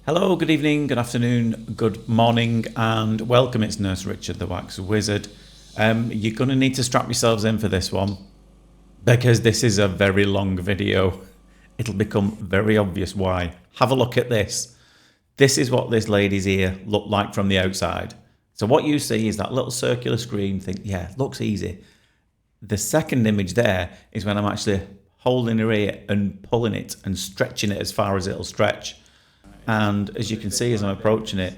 Hello, good evening, good afternoon, good morning, and welcome. It's Nurse Richard, the Wax Wizard. You're going to need to strap yourselves in for this one because this is a very long video. It'll become very obvious why. Have a look at this. This is what this lady's ear looked like from the outside. So what you see is that little circular screen. Think, yeah, looks easy. The second image there is when I'm actually holding her ear and pulling it and stretching it as far as it'll stretch. And as you can see as I'm approaching it,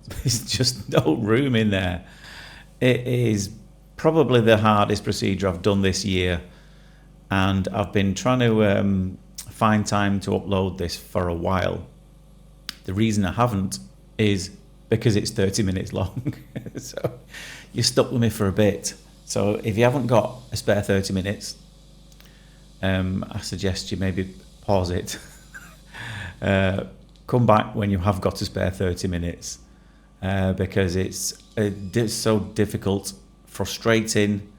there's just no room in there. It is probably the hardest procedure I've done this year, and I've been trying to find time to upload this for a while. The reason I haven't is because it's 30 minutes long. So you're stuck with me for a bit. So if you haven't got a spare 30 minutes, I suggest you maybe pause it. Come back when you have got a spare 30 minutes because it's so difficult, frustrating,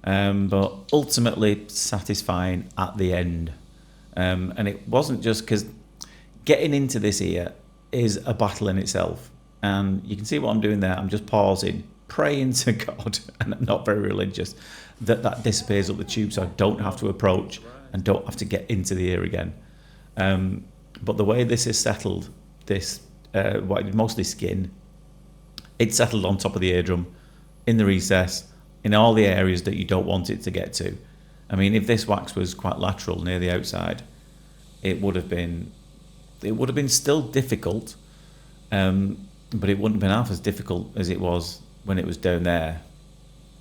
but ultimately satisfying at the end. And it wasn't just because getting into this ear is a battle in itself. And you can see what I'm doing there. I'm just pausing, praying to God, and I'm not very religious, that disappears up the tube so I don't have to approach and don't have to get into the ear again. But the way this is settled, mostly skin, it's settled on top of the eardrum, in the recess, in all the areas that you don't want it to get to. I mean, if this wax was quite lateral near the outside, it would have been still difficult, but it wouldn't have been half as difficult as it was when it was down there.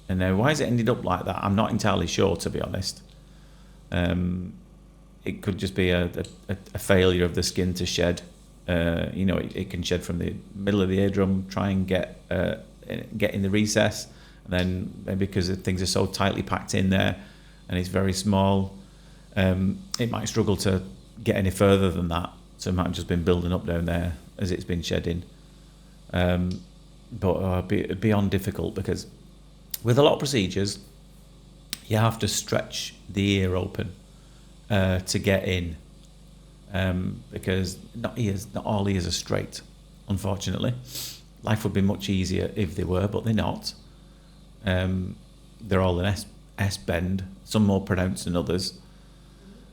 And now, why has it ended up like that? I'm not entirely sure, to be honest. It could just be a failure of the skin to shed. It can shed from the middle of the eardrum, try and get in the recess, and then maybe because things are so tightly packed in there and it's very small, it might struggle to get any further than that. So it might have just been building up down there as it's been shedding. But beyond difficult, because with a lot of procedures, you have to stretch the ear open to get in, because not all ears are straight, unfortunately. Life would be much easier if they were, but they're not. They're all an S bend, some more pronounced than others.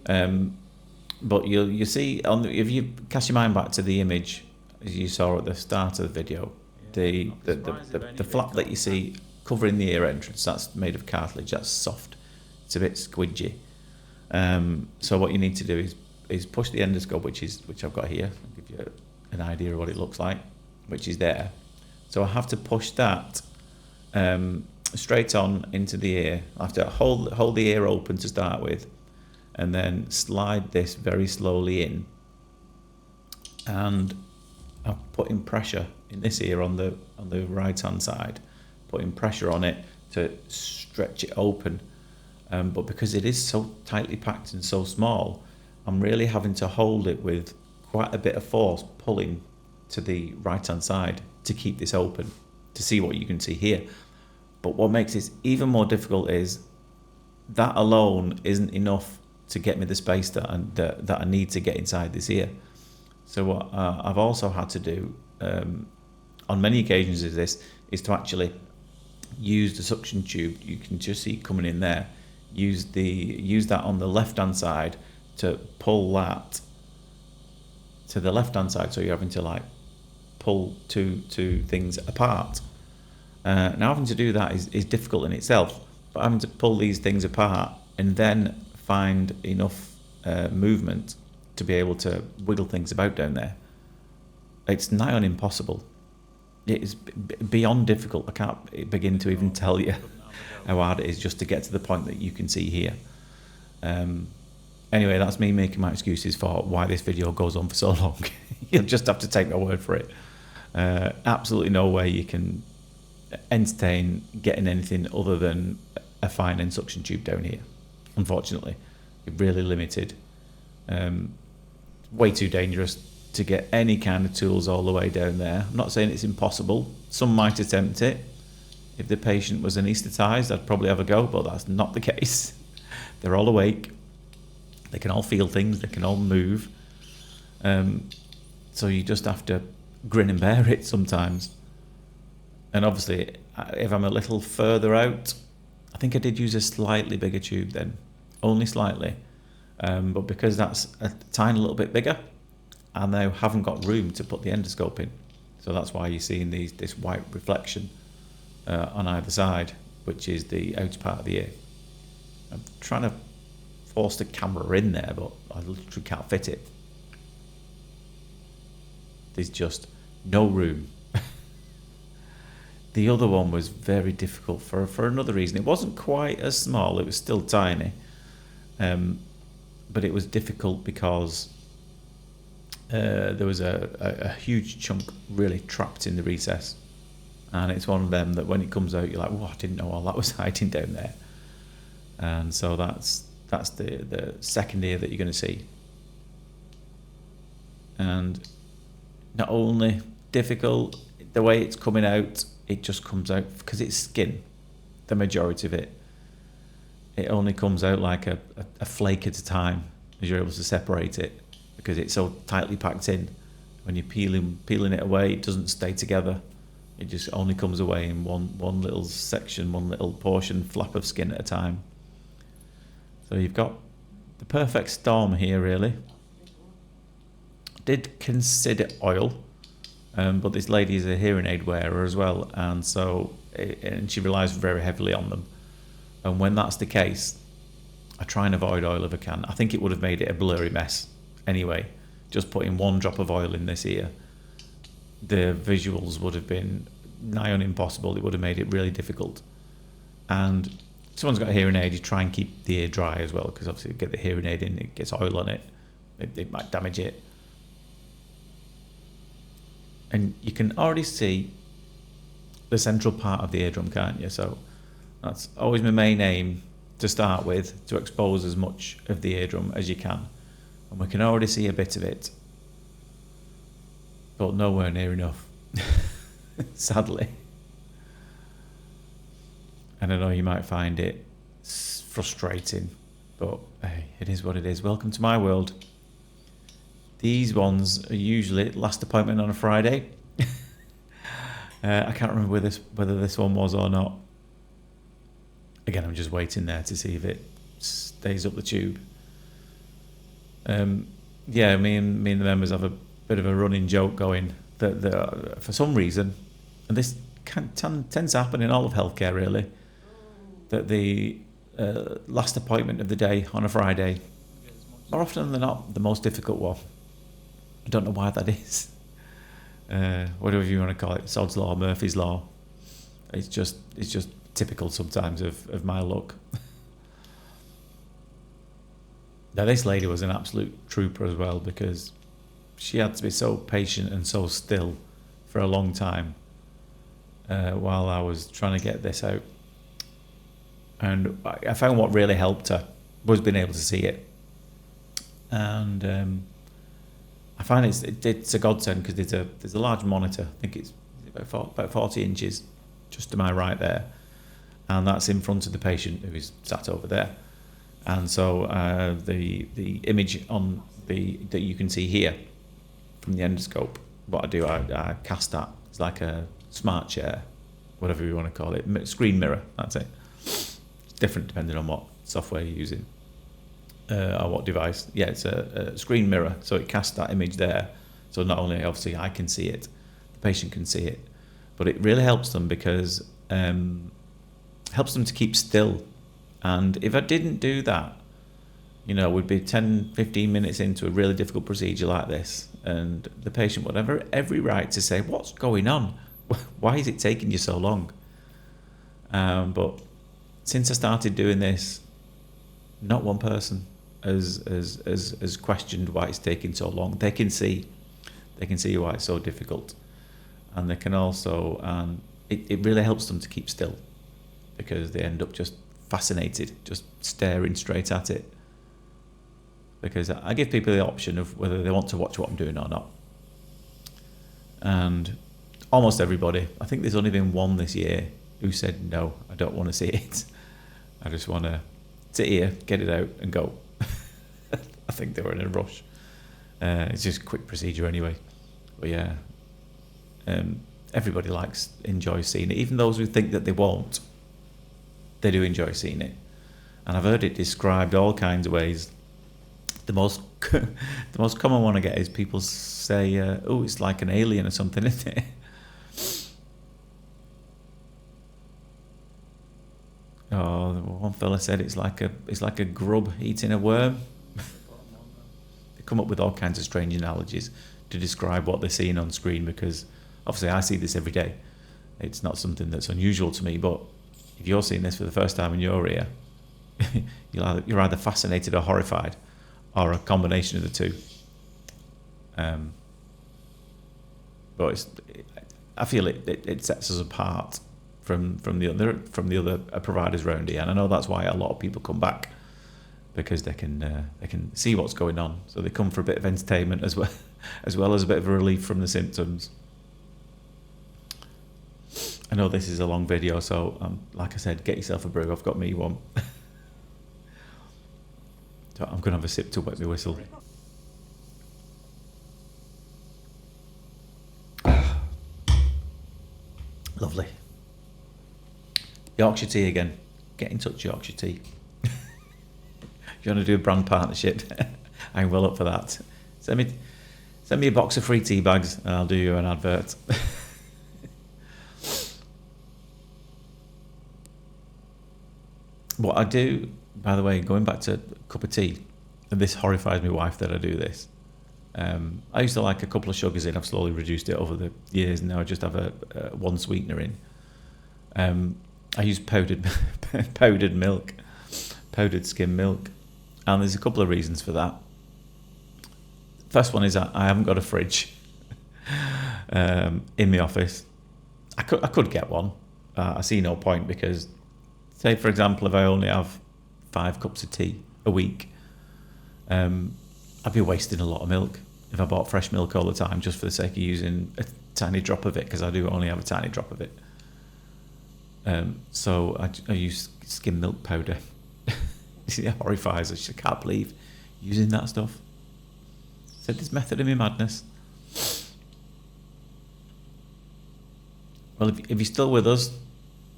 But you see, if you cast your mind back to the image as you saw at the start of the video, the flap that you see covering the ear entrance, that's made of cartilage, that's soft, it's a bit squidgy. So what you need to do is push the endoscope, which I've got here. I'll give you an idea of what it looks like, which is there. So I have to push that straight on into the ear. I have to hold the ear open to start with, and then slide this very slowly in. And I'm putting pressure in this ear on the right hand side, putting pressure on it to stretch it open. But because it is so tightly packed and so small, I'm really having to hold it with quite a bit of force, pulling to the right hand side to keep this open, to see what you can see here. But what makes this even more difficult is that alone isn't enough to get me the space that I need to get inside this ear. So what I've also had to do on many occasions is to actually use the suction tube. You can just see coming in there. Use that on the left hand side to pull that to the left hand side, so you're having to pull two things apart. Now having to do that is difficult in itself, but having to pull these things apart and then find enough movement to be able to wiggle things about down there, it's nigh on impossible. It is beyond difficult. I can't begin to even tell you how hard it is just to get to the point that you can see here. Anyway, that's me making my excuses for why this video goes on for so long. You'll just have to take my word for it. Absolutely no way you can entertain getting anything other than a fine end suction tube down here. Unfortunately, you're really limited. Way too dangerous to get any kind of tools all the way down there. I'm not saying it's impossible. Some might attempt it. If the patient was anaesthetised, I'd probably have a go, but that's not the case. They're all awake. They can all feel things. They can all move. So you just have to grin and bear it sometimes. And obviously, if I'm a little further out, I think I did use a slightly bigger tube then, only slightly. But because that's a tiny little bit bigger, I now haven't got room to put the endoscope in. So that's why you're seeing this white reflection on either side, which is the outer part of the ear. I'm trying to force the camera in there, but I literally can't fit it. There's just no room. The other one was very difficult for another reason. It wasn't quite as small, it was still tiny. But it was difficult because there was a huge chunk really trapped in the recess. And it's one of them that when it comes out, you're like, "Whoa, I didn't know all that was hiding down there." And so that's the second ear that you're going to see. And not only difficult, the way it's coming out, it just comes out because it's skin, the majority of it. It only comes out like a flake at a time as you're able to separate it because it's so tightly packed in. When you're peeling it away, it doesn't stay together. It just only comes away in one little section, one little portion, flap of skin at a time. So you've got the perfect storm here, really. Did consider oil, but this lady is a hearing aid wearer as well, and she relies very heavily on them. And when that's the case, I try and avoid oil if I can. I think it would have made it a blurry mess anyway. Just putting one drop of oil in this ear, the visuals would have been nigh on impossible. It would have made it really difficult. And someone's got a hearing aid, you try and keep the ear dry as well, because obviously you get the hearing aid in, it gets oil on it, it might damage it. And you can already see the central part of the eardrum, can't you? So that's always my main aim to start with, to expose as much of the eardrum as you can. And we can already see a bit of it, but nowhere near enough, sadly. And I know you might find it frustrating, but hey, it is what it is. Welcome to my world. These ones are usually last appointment on a Friday. I can't remember whether this one was or not. Again, I'm just waiting there to see if it stays up the tube. Yeah, me and the members have a bit of a running joke going that for some reason, and this tends to happen in all of healthcare really, that the last appointment of the day on a Friday, more often than not, the most difficult one. I don't know why that is. Whatever you want to call it, Sod's Law, Murphy's Law. It's just typical sometimes of my luck. Now this lady was an absolute trooper as well, because she had to be so patient and so still for a long time while I was trying to get this out. And I found what really helped her was being able to see it. And I find it's a godsend because there's a large monitor. I think it's about 40 inches just to my right there, and that's in front of the patient who is sat over there. And so the image on that you can see here from the endoscope, what I do, I cast that. It's like a smart chair, whatever you want to call it, screen mirror. That's it. It's different depending on what software you're using. Or what device. Yeah, it's a screen mirror, so it casts that image there. So not only obviously I can see it, the patient can see it, but it really helps them because helps them to keep still. And if I didn't do that, we'd be 10-15 minutes into a really difficult procedure like this, and the patient would have every right to say, "What's going on? Why is it taking you so long?" But since I started doing this, not one person has questioned why it's taking so long. They can see why it's so difficult, and they can also, it really helps them to keep still, because they end up just fascinated, just staring straight at it. Because I give people the option of whether they want to watch what I'm doing or not, and almost everybody. I think there's only been one this year who said, "No, I don't want to see it. I just want to sit here, get it out, and go." I think they were in a rush. It's just a quick procedure anyway. But yeah, everybody enjoys seeing it. Even those who think that they won't, they do enjoy seeing it. And I've heard it described all kinds of ways. The most the most common one I get is people say, "Oh, it's like an alien or something, isn't it?" Oh, one fella said it's like a grub eating a worm. They come up with all kinds of strange analogies to describe what they're seeing on screen, because obviously I see this every day. It's not something that's unusual to me, but if you're seeing this for the first time in your ear, you're either fascinated or horrified, or a combination of the two. But I feel it sets us apart from the other providers around here, and I know that's why a lot of people come back, because they can see what's going on, so they come for a bit of entertainment as well as a bit of a relief from the symptoms. I know this is a long video, so like I said, get yourself a brew. I've got me one. So I'm going to have a sip to wet my whistle. Lovely. Yorkshire tea again. Get in touch, Yorkshire tea. If you want to do a brand partnership, I'm well up for that. Send me a box of free tea bags and I'll do you an advert. What I do, by the way, going back to a cup of tea, and this horrifies my wife that I do this. I used to like a couple of sugars in. I've slowly reduced it over the years, and now I just have a one sweetener in. I use powdered milk, powdered skim milk, and there's a couple of reasons for that. First one is I haven't got a fridge in my office. I could get one. I see no point, because, say for example, if I only have 5 cups of tea a week, I'd be wasting a lot of milk if I bought fresh milk all the time just for the sake of using a tiny drop of it, because I do only have a tiny drop of it. So I use skim milk powder. It horrifies us. I can't believe using that stuff. Said there's method in my madness. Well, if you're still with us,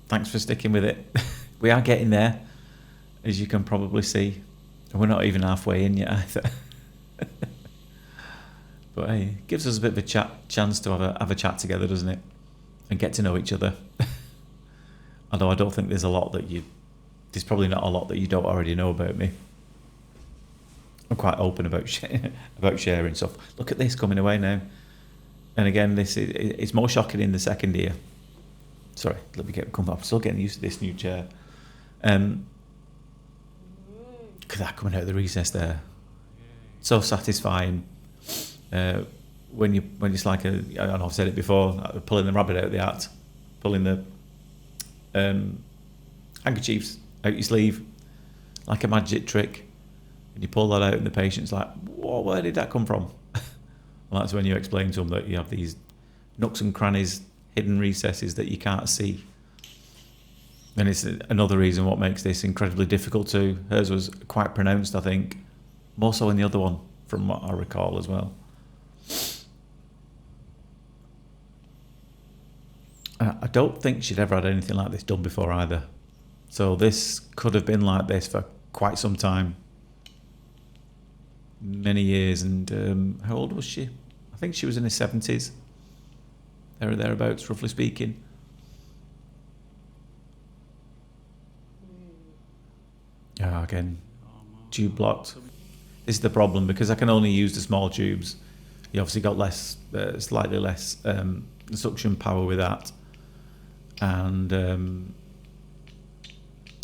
thanks for sticking with it. We are getting there, as you can probably see. And we're not even halfway in yet either. But hey, it gives us a bit of a chance to have a chat together, doesn't it? And get to know each other. Although I don't think there's probably not a lot that you don't already know about me. I'm quite open about sharing stuff. Look at this coming away now. And again, it's more shocking in the second ear. Sorry, let me come up. I'm still getting used to this new chair. Look at that coming out of the recess there. So satisfying. When it's like I know I've said it before, pulling the rabbit out of the hat, pulling the handkerchiefs out your sleeve, like a magic trick. And you pull that out and the patient's like, "Whoa, where did that come from?" Well, that's when you explain to them that you have these nooks and crannies, hidden recesses that you can't see. And it's another reason what makes this incredibly difficult too. Hers was quite pronounced, I think, more so in the other one, from what I recall as well. I don't think she'd ever had anything like this done before either. So this could have been like this for quite some time. Many years. And how old was she? I think she was in her 70s. There or thereabouts, roughly speaking. Yeah, again, tube blocked. This is the problem, because I can only use the small tubes. You obviously got slightly less suction power with that. And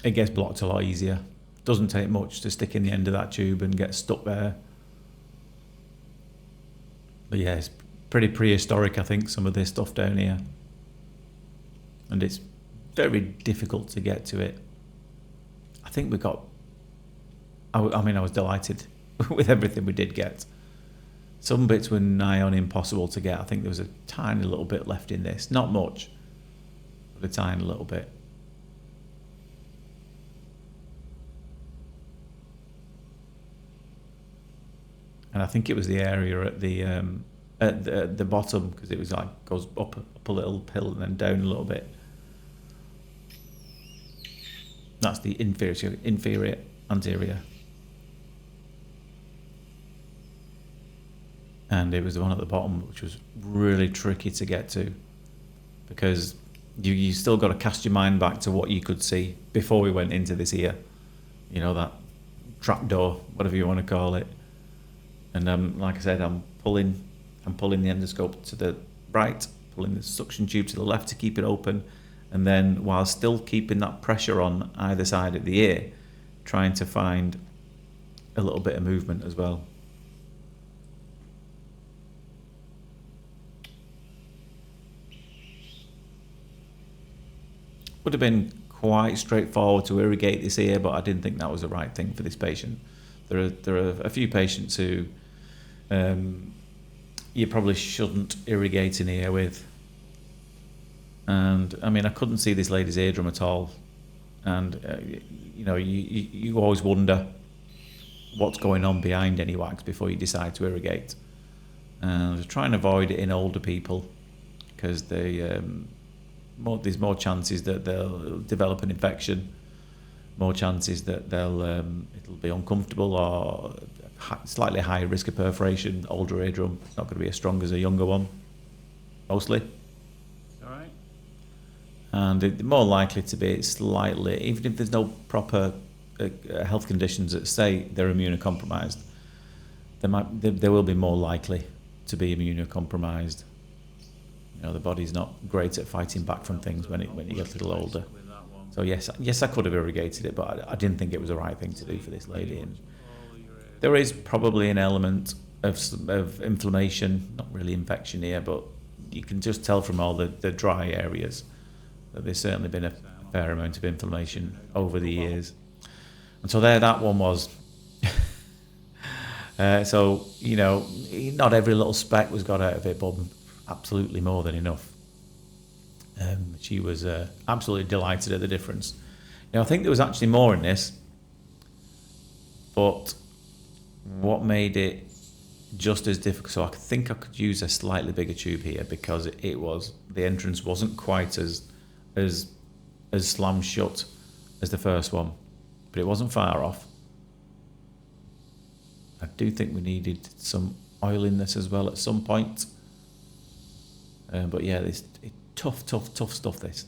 it gets blocked a lot easier. Doesn't take much to stick in the end of that tube and get stuck there. But yeah, it's pretty prehistoric, I think, some of this stuff down here. And it's very difficult to get to it. I think we got... I was delighted with everything we did get. Some bits were nigh on impossible to get. I think there was a tiny little bit left in this. Not much, but a tiny little bit. And I think it was the area at the at the bottom, because it was like goes up a little hill and then down a little bit. That's the inferior anterior. And it was the one at the bottom, which was really tricky to get to, because you still got to cast your mind back to what you could see before we went into this ear. You know, that trapdoor, whatever you want to call it. And like I said, I'm pulling the endoscope to the right, pulling the suction tube to the left to keep it open, and then while still keeping that pressure on either side of the ear, trying to find a little bit of movement as well. Would have been quite straightforward to irrigate this ear, but I didn't think that was the right thing for this patient. There are a few patients who you probably shouldn't irrigate an ear with. And I mean, I couldn't see this lady's eardrum at all. And you know, you always wonder what's going on behind any wax before you decide to irrigate. And try and avoid it in older people, because there's more chances that they'll develop an infection, more chances that it'll be uncomfortable, or slightly higher risk of perforation. Older eardrum, it's not going to be as strong as a younger one, mostly. All right. And it's more likely to be slightly, even if there's no proper health conditions that say they're immunocompromised, they will be more likely to be immunocompromised. You know, the body's not great at fighting back from things when you get a little older. So yes, I could have irrigated it, but I didn't think it was the right thing to do for this lady. And there is probably an element of inflammation, not really infection here, but you can just tell from all the dry areas that there's certainly been a fair amount of inflammation over the years. And so there that one was. So, you know, not every little speck was got out of it, but absolutely more than enough. She was absolutely delighted at the difference. You know, I think there was actually more in this, but what made it just as difficult, so I think I could use a slightly bigger tube here, because the entrance wasn't quite as slam shut as the first one, but it wasn't far off. I do think we needed some oil in this as well at some point. But yeah, this tough stuff, this.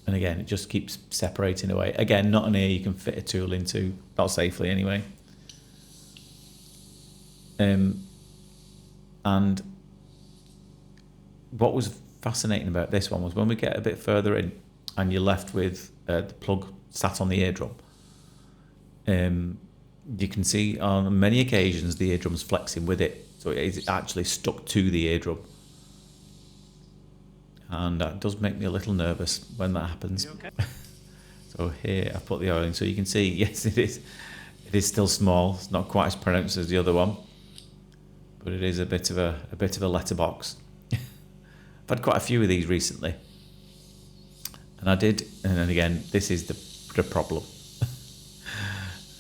And again, it just keeps separating away. Again, not an ear you can fit a tool into, not safely anyway. And what was fascinating about this one was when we get a bit further in and you're left with the plug sat on the eardrum, you can see on many occasions the eardrum's flexing with it. So it's actually stuck to the eardrum. And that does make me a little nervous when that happens. Okay? So here I've put the oil in, so you can see, yes, it is still small. It's not quite as pronounced as the other one, but it is a bit of a letterbox. I've had quite a few of these recently, and then again, this is the problem.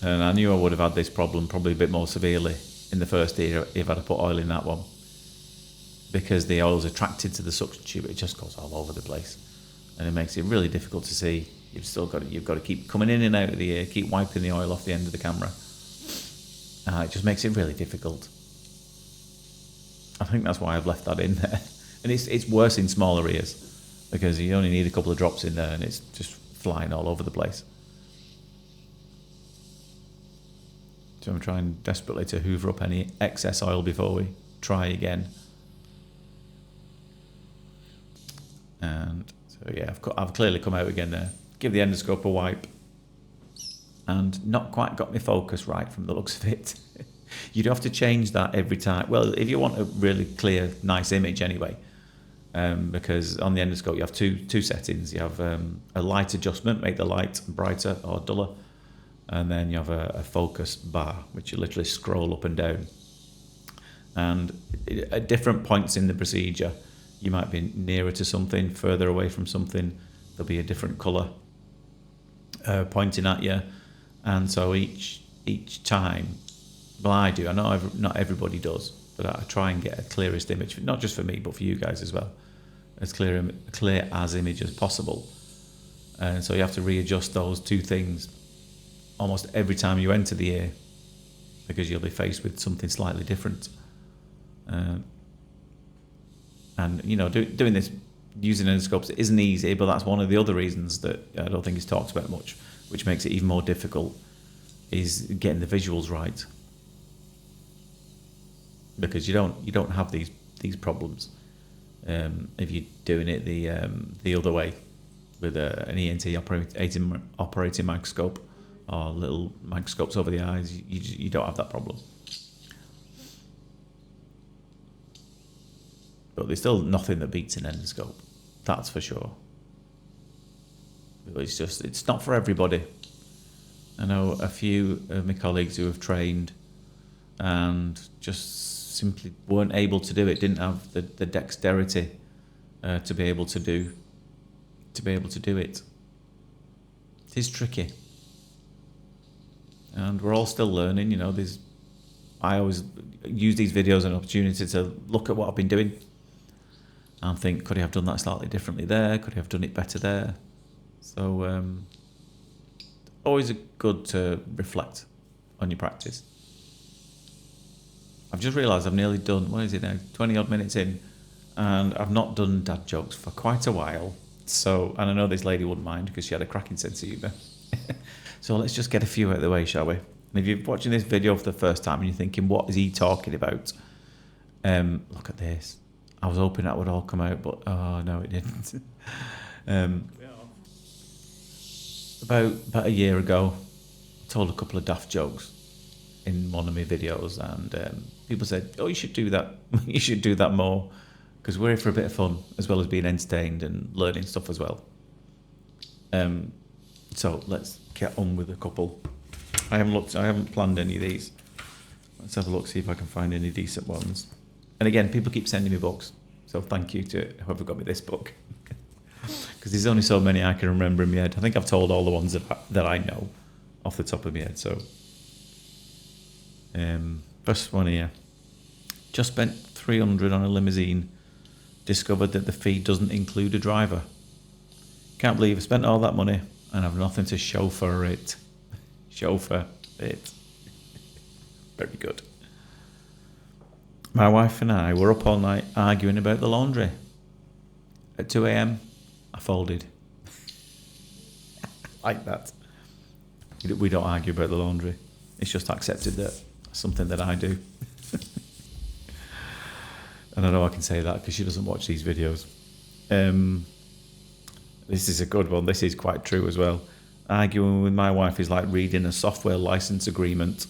And I knew I would have had this problem probably a bit more severely in the first year if I'd have put oil in that one, because the oil's attracted to the suction tube. It just goes all over the place, and it makes it really difficult to see. You've got to keep coming in and out of the ear, keep wiping the oil off the end of the camera. It just makes it really difficult. I think that's why I've left that in there. And it's worse in smaller ears, because you only need a couple of drops in there and it's just flying all over the place. So I'm trying desperately to hoover up any excess oil before we try again. And so yeah, I've clearly come out again there. Give the endoscope a wipe, and not quite got my focus right from the looks of it. You'd have to change that every time. Well, if you want a really clear, nice image anyway, because on the endoscope you have two settings. You have a light adjustment, make the light brighter or duller, and then you have a focus bar, which you literally scroll up and down. And at different points in the procedure, you might be nearer to something, further away from something. There'll be a different colour pointing at you, and so each time, well, I do. I know not everybody does, but I try and get a clearest image, not just for me, but for you guys as well, as clear as image as possible. And so you have to readjust those two things almost every time you enter the ear, because you'll be faced with something slightly different. And you know, doing this using endoscopes isn't easy, but that's one of the other reasons that I don't think it's talked about much, which makes it even more difficult, is getting the visuals right. Because you don't have these problems if you're doing it the other way with an ENT operating microscope or little microscopes over the eyes. You don't have that problem. But there's still nothing that beats an endoscope, that's for sure. It's not for everybody. I know a few of my colleagues who have trained and just simply weren't able to do it, didn't have the dexterity to be able to do it. It is tricky. And we're all still learning, you know. I always use these videos as an opportunity to look at what I've been doing and think, could I have done that slightly differently there? Could I have done it better there? So always good to reflect on your practice. I've just realised I've nearly done, what is it now, 20 odd minutes in, and I've not done dad jokes for quite a while. So, and I know this lady wouldn't mind because she had a cracking sense of humour. So let's just get a few out of the way, shall we? And if you're watching this video for the first time and you're thinking, what is he talking about? Look at this. I was hoping that would all come out, but oh no, it didn't. About a year ago, I told a couple of daft jokes in one of my videos, and people said, "Oh, you should do that. You should do that more, because we're here for a bit of fun as well as being entertained and learning stuff as well." So let's get on with a couple. I haven't planned any of these. Let's have a look, see if I can find any decent ones. And again, people keep sending me books, so thank you to whoever got me this book, because there's only so many I can remember in my head. I think I've told all the ones that I know off the top of my head. So, first one here. Just spent $300 on a limousine. Discovered that the fee doesn't include a driver. Can't believe I spent all that money and have nothing to chauffeur it. Chauffeur it. Very good. My wife and I were up all night arguing about the laundry. At 2 a.m, I folded. Like that. We don't argue about the laundry. It's just accepted that that's something that I do. And I know I can say that because she doesn't watch these videos. This is a good one. This is quite true as well. Arguing with my wife is like reading a software license agreement.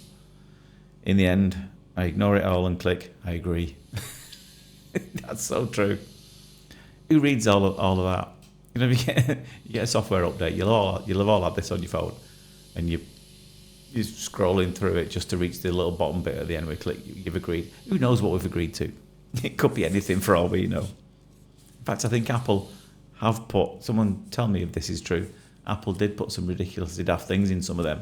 In the end, I ignore it all and click, I agree. That's so true. Who reads all of that? You know, if you get a software update, you'll have all had this on your phone, and you're scrolling through it just to reach the little bottom bit at the end where you click, you've agreed. Who knows what we've agreed to? It could be anything for all we know. In fact, I think Apple have put, someone tell me if this is true, Apple did put some ridiculously daft things in some of them,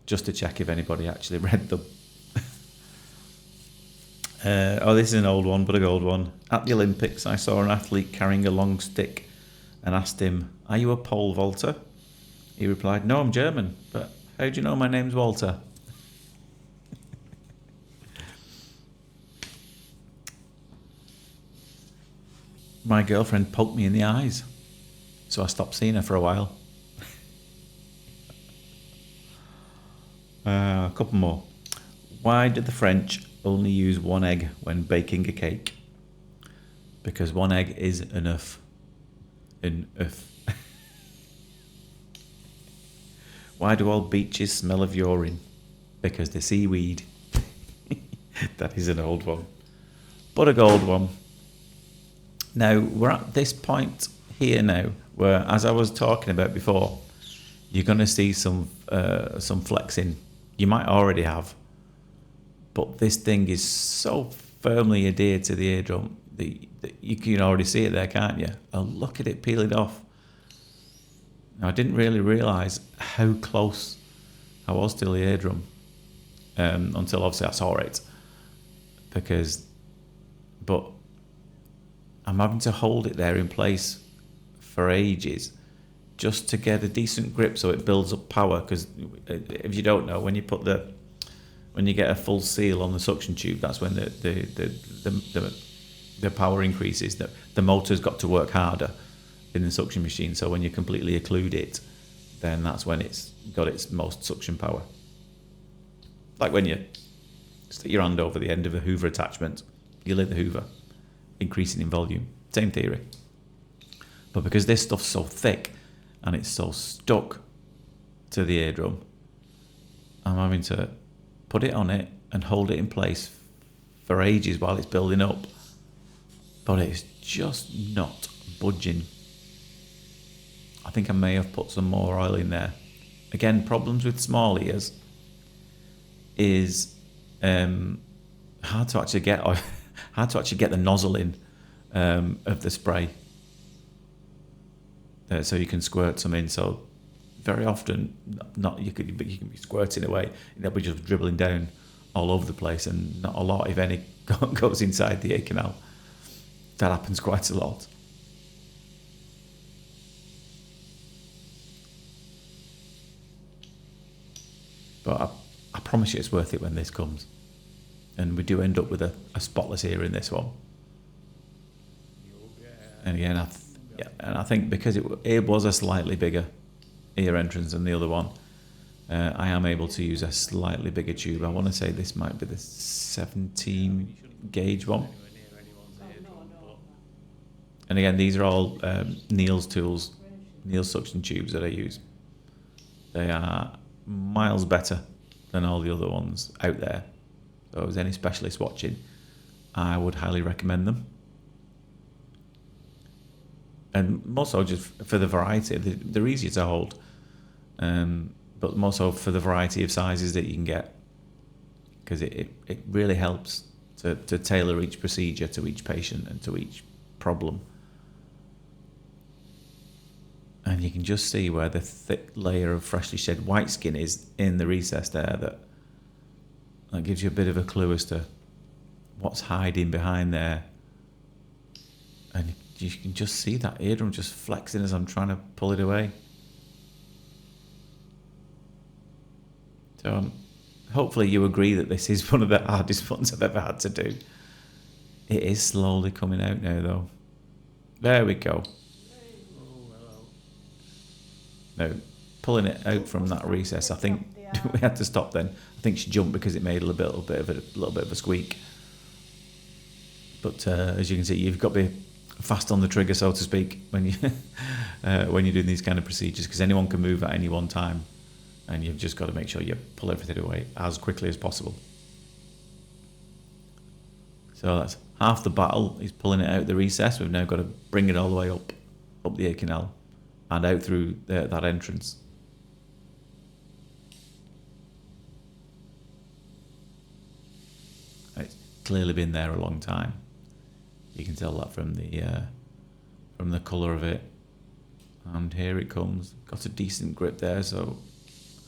just to check if anybody actually read them. This is an old one, but a gold one. At the Olympics, I saw an athlete carrying a long stick and asked him, "Are you a pole vaulter?" He replied, "No, I'm German, but how do you know my name's Walter?" My girlfriend poked me in the eyes, so I stopped seeing her for a while. A couple more. Why did the French only use one egg when baking a cake? Because one egg is enough. Enough. Why do all beaches smell of urine? Because the seaweed. That is an old one, but a gold one. Now, we're at this point here now where, as I was talking about before, you're going to see some flexing. You might already have. But this thing is so firmly adhered to the eardrum that you can already see it there, can't you? Oh, look at it peeling off. Now, I didn't really realise how close I was to the eardrum until obviously I saw it. but I'm having to hold it there in place for ages just to get a decent grip so it builds up power. Because if you don't know, when you get a full seal on the suction tube, that's when the power increases. The motor's got to work harder in the suction machine. So when you completely occlude it, then that's when it's got its most suction power. Like when you stick your hand over the end of a Hoover attachment, you lit the Hoover, increasing in volume. Same theory. But because this stuff's so thick and it's so stuck to the eardrum, I'm having to put it on it and hold it in place for ages while it's building up. But it's just not budging. I think I may have put some more oil in there. Again, problems with small ears is hard to actually get the nozzle in of the spray, so you can squirt some in. So very often, you can be squirting away. They'll be just dribbling down all over the place, and not a lot, if any, goes inside the ear canal. That happens quite a lot. But I promise you it's worth it when this comes. And we do end up with a spotless ear in this one. And again, I think because it was a slightly bigger ear entrance than the other one, I am able to use a slightly bigger tube. I want to say this might be the 17 gauge one. And again, these are all Neil's tools, Neil's suction tubes that I use. They are miles better than all the other ones out there. So if there's any specialists watching, I would highly recommend them. And more so just for the variety. They're easier to hold, but more so for the variety of sizes that you can get, because it really helps to tailor each procedure to each patient and to each problem. And you can just see where the thick layer of freshly shed white skin is in the recess there. That gives you a bit of a clue as to what's hiding behind there. And you can just see that eardrum just flexing as I'm trying to pull it away. So hopefully you agree that this is one of the hardest ones I've ever had to do. It is slowly coming out now, though. There we go. Now, pulling it out from that recess, I think we had to stop then. I think she jumped because it made a little bit of a squeak. But as you can see, you've got to be fast on the trigger, so to speak, when you're doing these kind of procedures, because anyone can move at any one time, and you've just got to make sure you pull everything away as quickly as possible. So that's half the battle, is pulling it out the recess. We've now got to bring it all the way up the ear canal and out through that entrance. It's clearly been there a long time. You can tell that from the colour of it. And here it comes. Got a decent grip there, so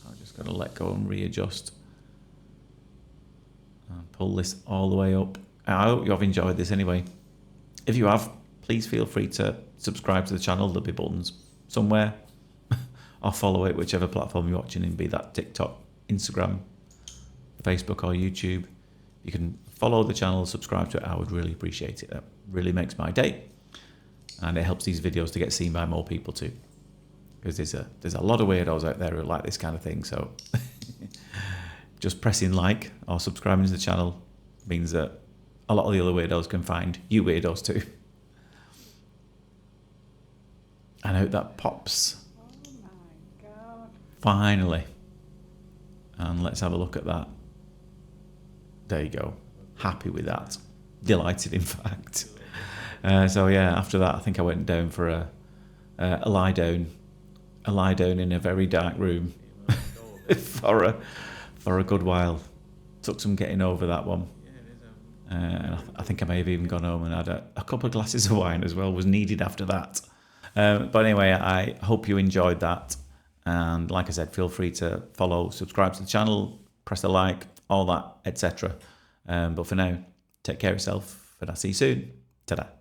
I'm just going to let go and readjust. And pull this all the way up. I hope you have enjoyed this anyway. If you have, please feel free to subscribe to the channel. There'll be buttons somewhere. Or follow it, whichever platform you're watching in, be that TikTok, Instagram, Facebook or YouTube. You can follow the channel, subscribe to it. I would really appreciate it. That really makes my day. And it helps these videos to get seen by more people too. Because there's a lot of weirdos out there who like this kind of thing. So just pressing like or subscribing to the channel means that a lot of the other weirdos can find you weirdos too. And out that pops. Oh my God. Finally. And let's have a look at that. There you go. Happy with that. Delighted, in fact. So yeah, after that, I think I went down for a lie down in a very dark room for a good while. Took some getting over that one. And I think I may have even gone home and had a couple of glasses of wine as well. Was needed after that. But anyway, I hope you enjoyed that. And like I said, feel free to follow, subscribe to the channel, press the like, all that, etc. But for now, Take care of yourself, and I'll see you soon. Ta-da.